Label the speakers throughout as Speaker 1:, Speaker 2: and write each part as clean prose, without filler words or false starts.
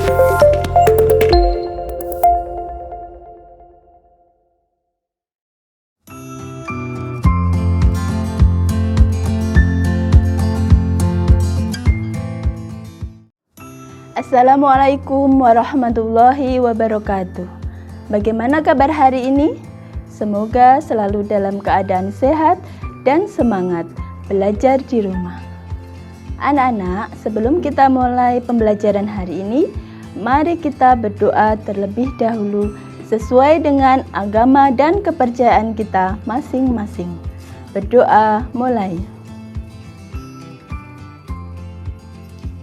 Speaker 1: Assalamualaikum warahmatullahi wabarakatuh. Bagaimana kabar hari ini? Semoga selalu dalam keadaan sehat dan semangat belajar di rumah. Anak-anak, sebelum kita mulai pembelajaran hari ini, mari kita berdoa terlebih dahulu sesuai dengan agama dan kepercayaan kita masing-masing. Berdoa mulai.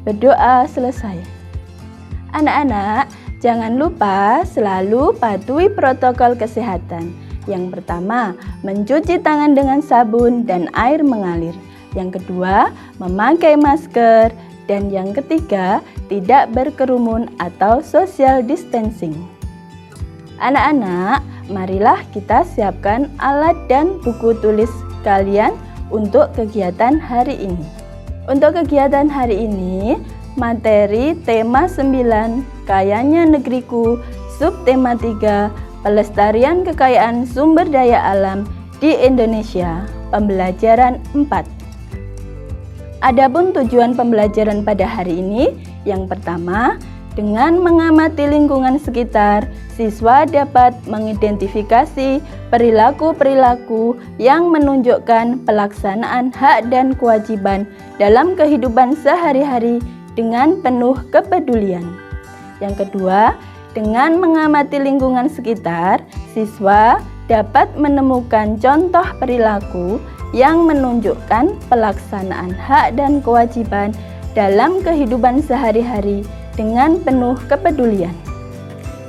Speaker 1: Berdoa selesai. Anak-anak, jangan lupa selalu patuhi protokol kesehatan. Yang pertama, mencuci tangan dengan sabun dan air mengalir. Yang kedua, memakai masker. Dan yang ketiga, tidak berkerumun atau social distancing. Anak-anak, marilah kita siapkan alat dan buku tulis kalian untuk kegiatan hari ini. Untuk kegiatan hari ini, materi tema 9, Kayanya Negeriku, subtema 3, Pelestarian Kekayaan Sumber Daya Alam di Indonesia, pembelajaran 4. Adapun tujuan pembelajaran pada hari ini, yang pertama, dengan mengamati lingkungan sekitar, siswa dapat mengidentifikasi perilaku-perilaku yang menunjukkan pelaksanaan hak dan kewajiban dalam kehidupan sehari-hari dengan penuh kepedulian. Yang kedua, dengan mengamati lingkungan sekitar, siswa dapat menemukan contoh perilaku yang menunjukkan pelaksanaan hak dan kewajiban dalam kehidupan sehari-hari dengan penuh kepedulian.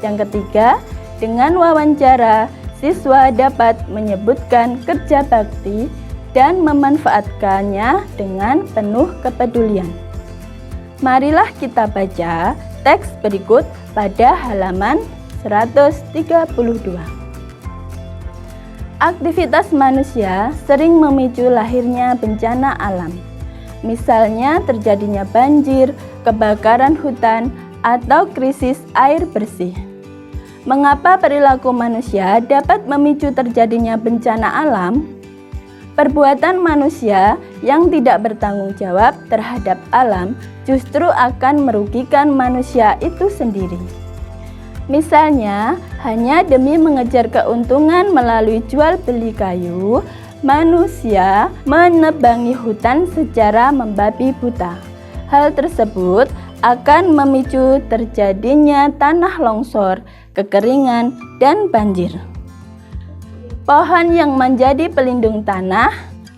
Speaker 1: Yang ketiga, dengan wawancara, siswa dapat menyebutkan kerja bakti dan memanfaatkannya dengan penuh kepedulian. Marilah kita baca teks berikut pada halaman 132. Aktivitas manusia sering memicu lahirnya bencana alam. Misalnya terjadinya banjir, kebakaran hutan, atau krisis air bersih. Mengapa perilaku manusia dapat memicu terjadinya bencana alam? Perbuatan manusia yang tidak bertanggung jawab terhadap alam justru akan merugikan manusia itu sendiri. Misalnya, hanya demi mengejar keuntungan melalui jual beli kayu, manusia menebangi hutan secara membabi buta. Hal tersebut akan memicu terjadinya tanah longsor, kekeringan, dan banjir. Pohon yang menjadi pelindung tanah,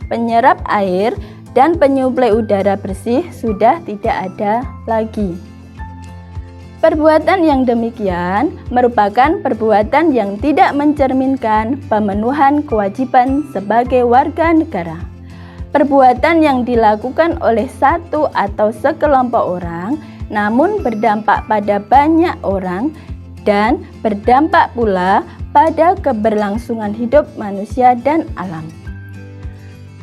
Speaker 1: penyerap air, dan penyuplai udara bersih sudah tidak ada lagi. Perbuatan yang demikian merupakan perbuatan yang tidak mencerminkan pemenuhan kewajiban sebagai warga negara. Perbuatan yang dilakukan oleh satu atau sekelompok orang, namun berdampak pada banyak orang dan berdampak pula pada keberlangsungan hidup manusia dan alam.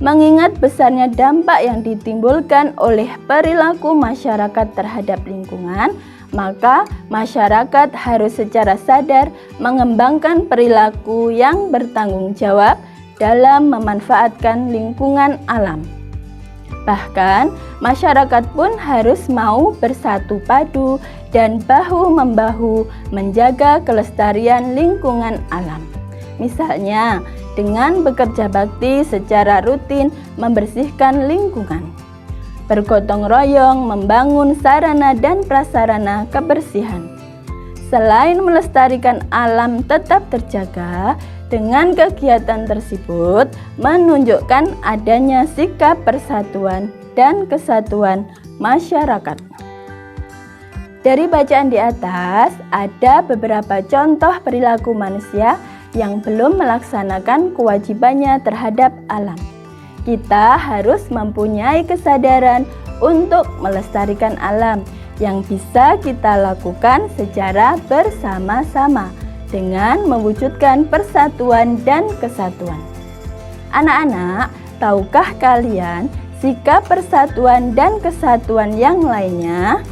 Speaker 1: Mengingat besarnya dampak yang ditimbulkan oleh perilaku masyarakat terhadap lingkungan, maka masyarakat harus secara sadar mengembangkan perilaku yang bertanggung jawab dalam memanfaatkan lingkungan alam. Bahkan, masyarakat pun harus mau bersatu padu dan bahu-membahu menjaga kelestarian lingkungan alam. Misalnya, dengan bekerja bakti secara rutin membersihkan lingkungan, bergotong royong membangun sarana dan prasarana kebersihan. Selain melestarikan alam tetap terjaga, dengan kegiatan tersebut menunjukkan adanya sikap persatuan dan kesatuan masyarakat. Dari bacaan di atas, ada beberapa contoh perilaku manusia yang belum melaksanakan kewajibannya terhadap alam. Kita harus mempunyai kesadaran untuk melestarikan alam yang bisa kita lakukan secara bersama-sama dengan mewujudkan persatuan dan kesatuan. Anak-anak, tahukah kalian sikap persatuan dan kesatuan yang lainnya?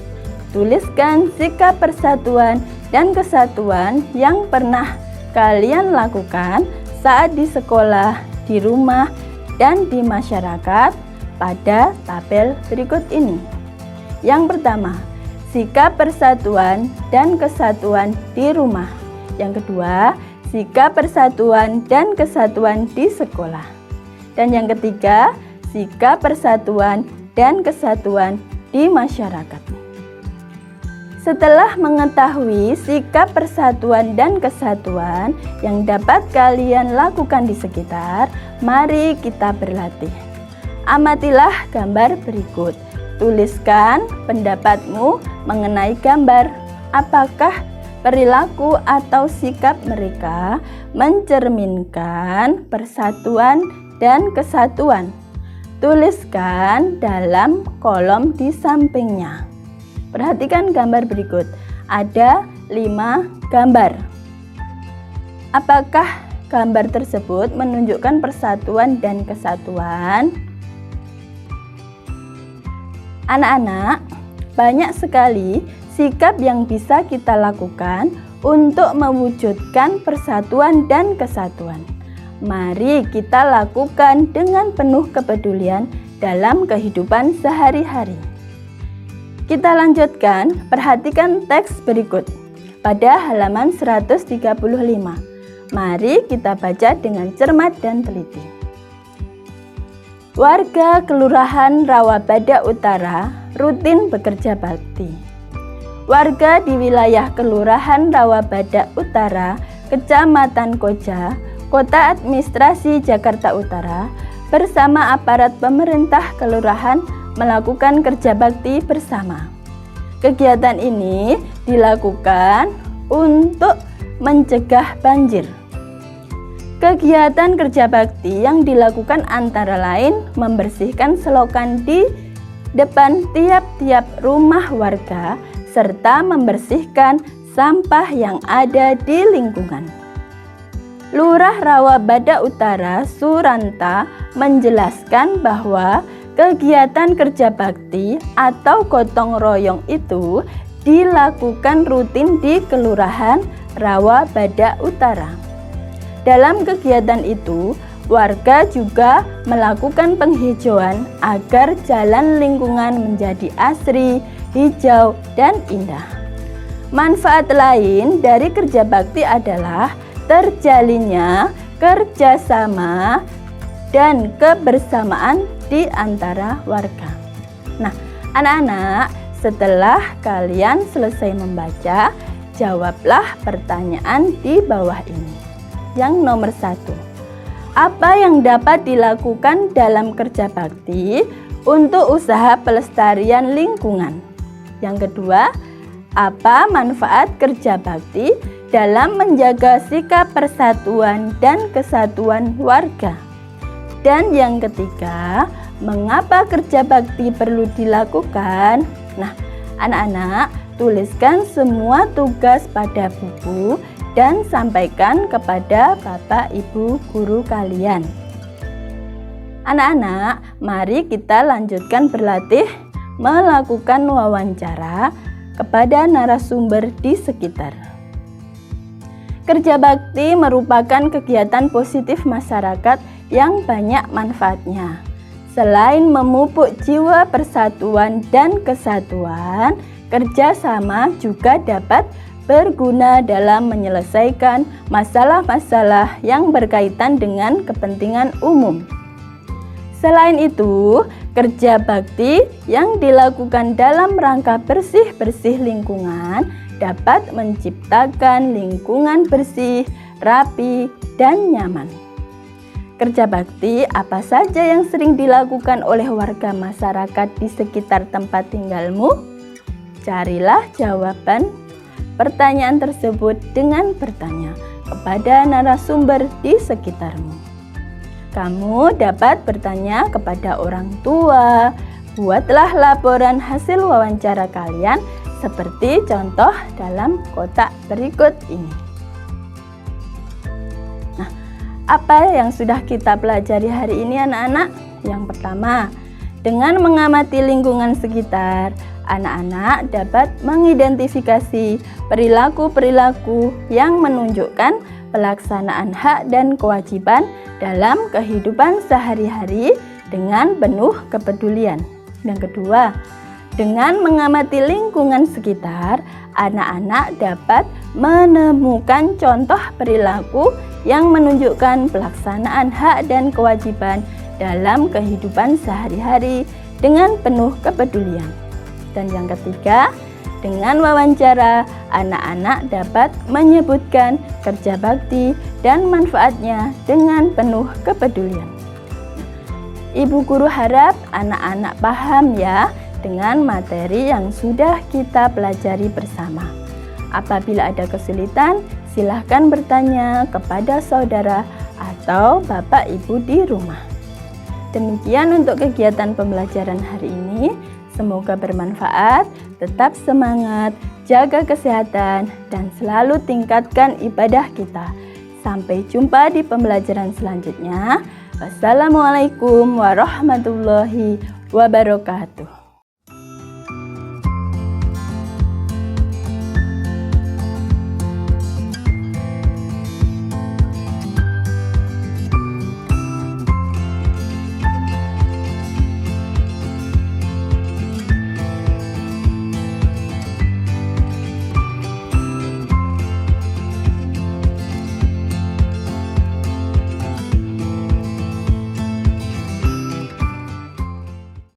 Speaker 1: tuliskan sikap persatuan dan kesatuan yang pernah kalian lakukan saat di sekolah, di rumah, dan di masyarakat pada tabel berikut ini. Yang pertama, sikap persatuan dan kesatuan di rumah. Yang kedua, sikap persatuan dan kesatuan di sekolah. Dan yang ketiga, sikap persatuan dan kesatuan di masyarakat. Setelah mengetahui sikap persatuan dan kesatuan yang dapat kalian lakukan di sekitar, mari kita berlatih. Amatilah gambar berikut. Tuliskan pendapatmu mengenai gambar. Apakah perilaku atau sikap mereka mencerminkan persatuan dan kesatuan? Tuliskan dalam kolom di sampingnya. Perhatikan gambar berikut. Ada 5 gambar. Apakah gambar tersebut menunjukkan persatuan dan kesatuan? Anak-anak, banyak sekali sikap yang bisa kita lakukan untuk mewujudkan persatuan dan kesatuan. Mari kita lakukan dengan penuh kepedulian dalam kehidupan sehari-hari. Kita lanjutkan, perhatikan teks berikut pada halaman 135. Mari kita baca dengan cermat dan teliti. Warga Kelurahan Rawabada Utara rutin bekerja bakti. Warga di wilayah Kelurahan Rawabada Utara, Kecamatan Koja, Kota Administrasi Jakarta Utara, bersama aparat pemerintah kelurahan melakukan kerja bakti bersama. Kegiatan ini dilakukan untuk mencegah banjir. Kegiatan kerja bakti yang dilakukan antara lain membersihkan selokan di depan tiap-tiap rumah warga serta membersihkan sampah yang ada di lingkungan. Lurah Rawabada Utara Suranta menjelaskan bahwa kegiatan kerja bakti atau gotong royong itu dilakukan rutin di Kelurahan Rawabada Utara. Dalam kegiatan itu, warga juga melakukan penghijauan agar jalan lingkungan menjadi asri, hijau, dan indah. Manfaat lain dari kerja bakti adalah terjalinnya kerjasama dan kebersamaan di antara warga. Nah, anak-anak, setelah kalian selesai membaca, jawablah pertanyaan di bawah ini. Yang nomor 1, apa yang dapat dilakukan dalam kerja bakti untuk usaha pelestarian lingkungan? Yang kedua, apa manfaat kerja bakti dalam menjaga sikap persatuan dan kesatuan warga? Dan yang ketiga, mengapa kerja bakti perlu dilakukan? Nah, anak-anak, tuliskan semua tugas pada buku dan sampaikan kepada Bapak Ibu guru kalian. Anak-anak, mari kita lanjutkan berlatih melakukan wawancara kepada narasumber di sekitar. Kerja bakti merupakan kegiatan positif masyarakat yang banyak manfaatnya. Selain memupuk jiwa persatuan dan kesatuan, kerjasama juga dapat berguna dalam menyelesaikan masalah-masalah yang berkaitan dengan kepentingan umum. Selain itu, kerja bakti yang dilakukan dalam rangka bersih-bersih lingkungan dapat menciptakan lingkungan bersih, rapi, dan nyaman. Kerja bakti apa saja yang sering dilakukan oleh warga masyarakat di sekitar tempat tinggalmu? Carilah jawaban pertanyaan tersebut dengan bertanya kepada narasumber di sekitarmu. Kamu dapat bertanya kepada orang tua. Buatlah laporan hasil wawancara kalian seperti contoh dalam kotak berikut ini. Nah, apa yang sudah kita pelajari hari ini anak-anak? Yang pertama, dengan mengamati lingkungan sekitar anak-anak dapat mengidentifikasi perilaku-perilaku yang menunjukkan pelaksanaan hak dan kewajiban dalam kehidupan sehari-hari dengan penuh kepedulian. Yang kedua, dengan mengamati lingkungan sekitar, anak-anak dapat menemukan contoh perilaku yang menunjukkan pelaksanaan hak dan kewajiban dalam kehidupan sehari-hari dengan penuh kepedulian. Dan yang ketiga, dengan wawancara, anak-anak dapat menyebutkan kerja bakti dan manfaatnya dengan penuh kepedulian. Ibu guru harap anak-anak paham ya dengan materi yang sudah kita pelajari bersama. Apabila ada kesulitan, silahkan bertanya kepada saudara atau bapak ibu di rumah. Demikian untuk kegiatan pembelajaran hari ini. Semoga bermanfaat, tetap semangat, jaga kesehatan, dan selalu tingkatkan ibadah kita. Sampai jumpa di pembelajaran selanjutnya. Wassalamualaikum warahmatullahi wabarakatuh.